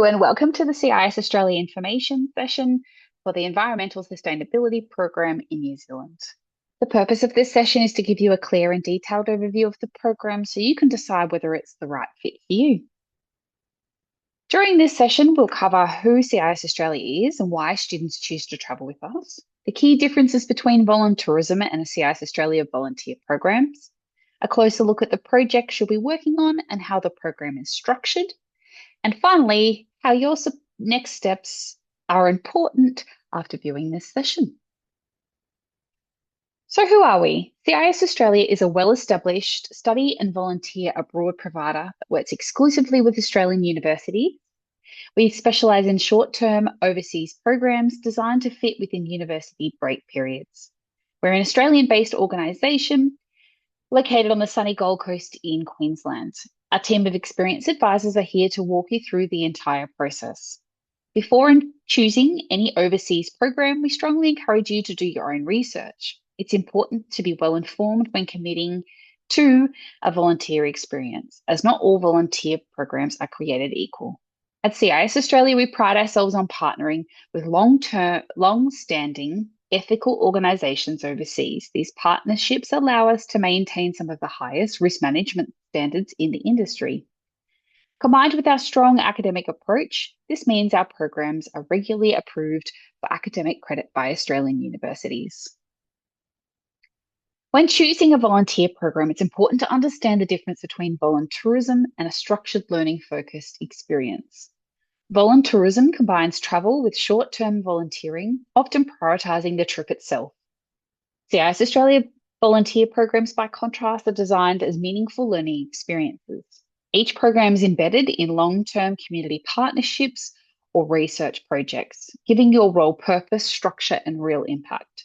and welcome to the CIS Australia information session for the Environmental Sustainability Program in New Zealand. The purpose of this session is to give you a clear and detailed overview of the program so you can decide whether it's the right fit for you. During this session, we'll cover who CIS Australia is and why students choose to travel with us, the key differences between voluntourism and a CIS Australia volunteer programs, a closer look at the projects you'll be working on and how the program is structured, and finally, how your next steps are important after viewing this session. So who are we? CIS Australia is a well-established study and volunteer abroad provider that works exclusively with Australian universities. We specialise in short-term overseas programs designed to fit within university break periods. We're an Australian-based organisation located on the sunny Gold Coast in Queensland. Our team of experienced advisors are here to walk you through the entire process. Before choosing any overseas program, we strongly encourage you to do your own research. It's important to be well informed when committing to a volunteer experience, as not all volunteer programs are created equal. At CIS Australia, we pride ourselves on partnering with long-standing ethical organisations overseas. These partnerships allow us to maintain some of the highest risk management standards in the industry. Combined with our strong academic approach, this means our programs are regularly approved for academic credit by Australian universities. When choosing a volunteer program, it's important to understand the difference between voluntourism and a structured learning-focused experience. Voluntourism combines travel with short-term volunteering, often prioritising the trip itself. CIS Australia volunteer programs, by contrast, are designed as meaningful learning experiences. Each program is embedded in long-term community partnerships or research projects, giving your role purpose, structure, and real impact.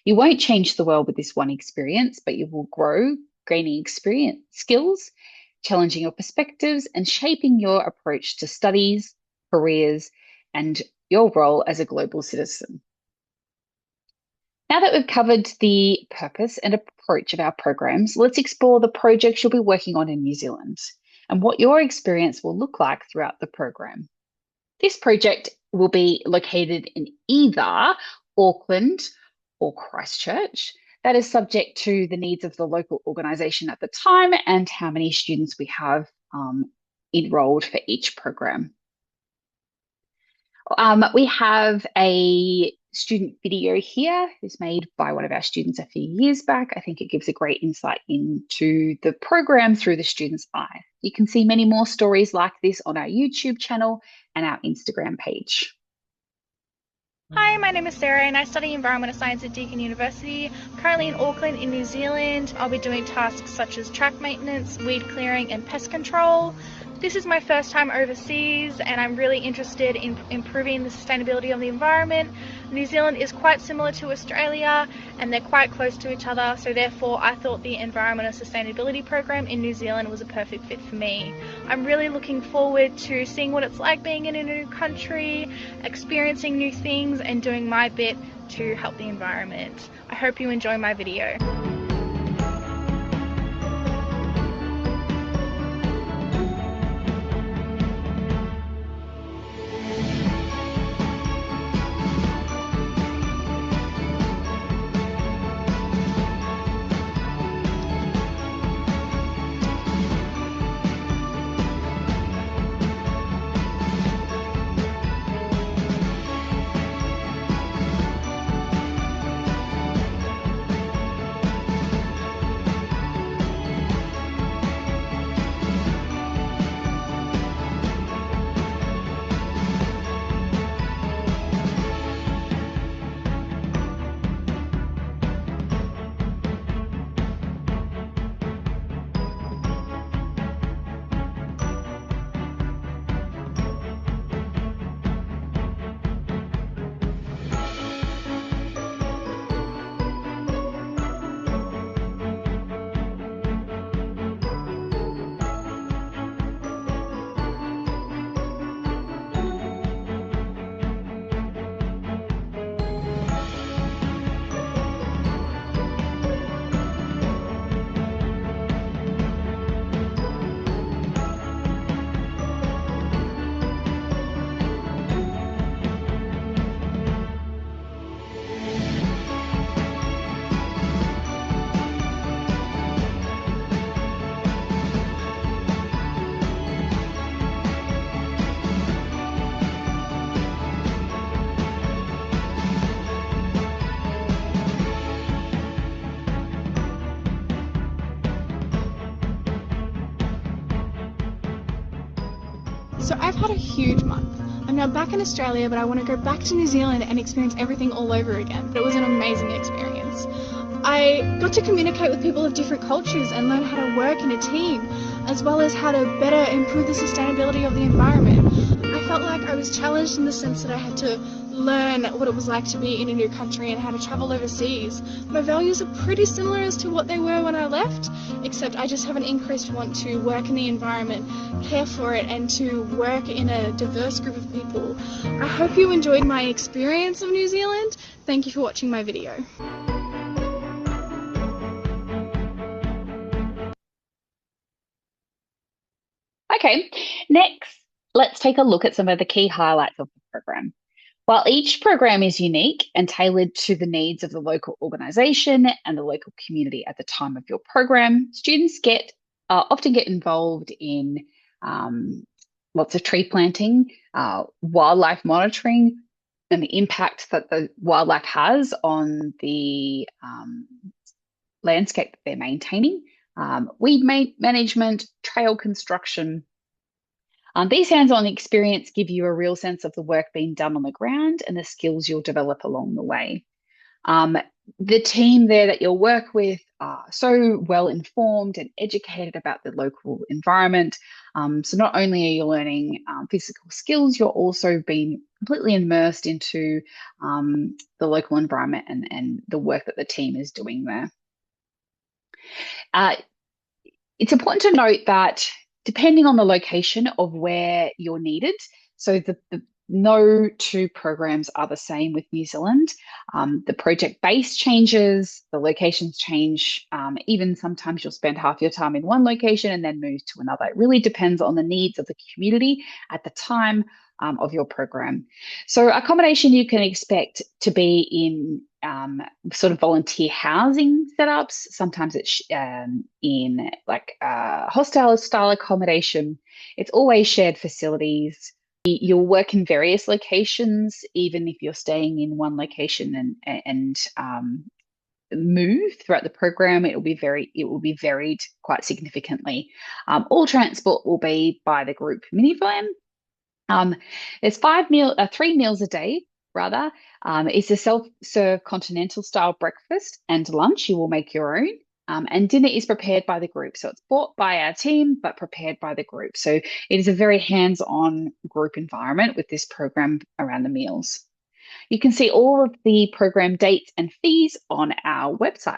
You won't change the world with this one experience, but you will grow, gaining experience, skills, challenging your perspectives, and shaping your approach to studies, careers, and your role as a global citizen. Now that we've covered the purpose and approach of our programs, let's explore the projects you'll be working on in New Zealand and what your experience will look like throughout the program. This project will be located in either Auckland or Christchurch. That is subject to the needs of the local organisation at the time and how many students we have enrolled for each program. We have a student video here. It was made by one of our students a few years back. I think it gives a great insight into the program through the student's eye. You can see many more stories like this on our YouTube channel and our Instagram page. Hi, my name is Sarah and I study Environmental Science at Deakin University. Currently in Auckland in New Zealand. I'll be doing tasks such as track maintenance, weed clearing and pest control. This is my first time overseas and I'm really interested in improving the sustainability of the environment. New Zealand is quite similar to Australia and they're quite close to each other, so therefore I thought the Environmental Sustainability Program in New Zealand was a perfect fit for me. I'm really looking forward to seeing what it's like being in a new country, experiencing new things and doing my bit to help the environment. I hope you enjoy my video. So I've had a huge month. I'm now back in Australia, but I want to go back to New Zealand and experience everything all over again. But it was an amazing experience. I got to communicate with people of different cultures and learn how to work in a team, as well as how to better improve the sustainability of the environment. I felt like I was challenged in the sense that I had to learn what it was like to be in a new country and how to travel overseas. My values are pretty similar as to what they were when I left, except I just have an increased want to work in the environment, care for it, and to work in a diverse group of people. I hope you enjoyed my experience of New Zealand. Thank you for watching my video. Okay, next, let's take a look at some of the key highlights of the program. While each program is unique and tailored to the needs of the local organisation and the local community at the time of your program, students often get involved in lots of tree planting, wildlife monitoring, and the impact that the wildlife has on the landscape that they're maintaining, weed management, trail construction. These hands-on experience give you a real sense of the work being done on the ground and the skills you'll develop along the way. The team there that you'll work with are so well informed and educated about the local environment. So not only are you learning physical skills, you're also being completely immersed into the local environment and the work that the team is doing there. It's important to note that depending on the location of where you're needed, so no two programs are the same with New Zealand. The project base changes, the locations change. Even sometimes you'll spend half your time in one location and then move to another. It really depends on the needs of the community at the time of your program. So accommodation you can expect to be in sort of volunteer housing setups. Sometimes it's in like hostel style accommodation. It's always shared facilities. You'll work in various locations, even if you're staying in one location and move throughout the program. It will be varied quite significantly. All transport will be by the group minivan. There's 3 meals a day, rather. It's a self-serve continental style breakfast and lunch. You will make your own. And dinner is prepared by the group. So it's bought by our team, but prepared by the group. So it is a very hands-on group environment with this program around the meals. You can see all of the program dates and fees on our website.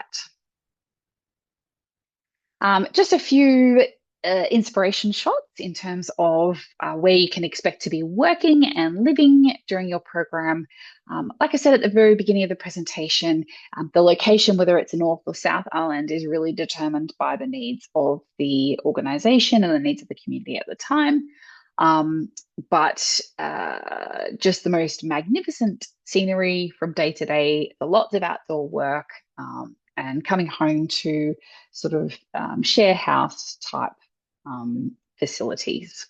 Just a few inspiration shots in terms of where you can expect to be working and living during your program. Like I said at the very beginning of the presentation, the location, whether it's North or South Island, is really determined by the needs of the organisation and the needs of the community at the time. But just the most magnificent scenery from day to day, lots of outdoor work, and coming home to sort of share house type facilities.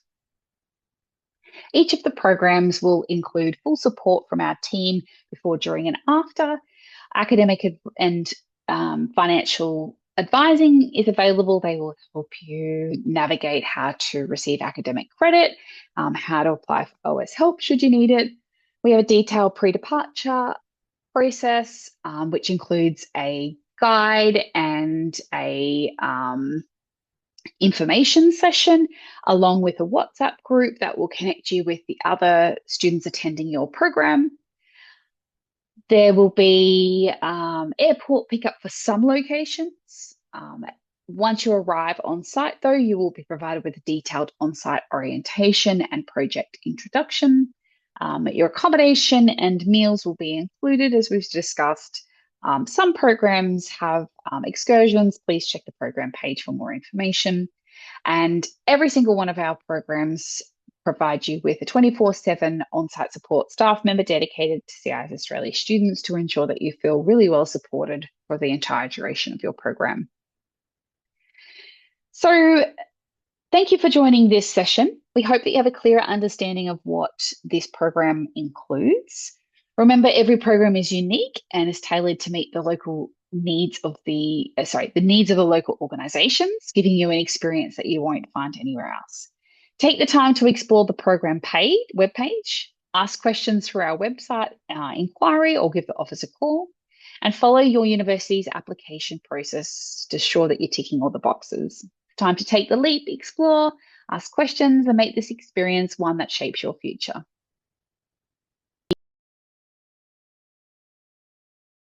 Each of the programs will include full support from our team before, during, and after. Academic and financial advising is available. They will help you navigate how to receive academic credit, how to apply for OS help should you need it. We have a detailed pre-departure process, which includes a guide and a information session, along with a WhatsApp group that will connect you with the other students attending your program. There will be airport pickup for some locations. Once you arrive on site, though, you will be provided with a detailed on-site orientation and project introduction. Your accommodation and meals will be included, as we've discussed. Some programs have excursions. Please check the program page for more information. And every single one of our programs provide you with a 24/7 on-site support staff member dedicated to CISaustralia students to ensure that you feel really well supported for the entire duration of your program. So thank you for joining this session. We hope that you have a clearer understanding of what this program includes. Remember, every program is unique and is tailored to meet the local needs of the needs of the local organisations, giving you an experience that you won't find anywhere else. Take the time to explore the program webpage, ask questions through our website inquiry, or give the office a call, and follow your university's application process to ensure that you're ticking all the boxes. Time to take the leap, explore, ask questions, and make this experience one that shapes your future.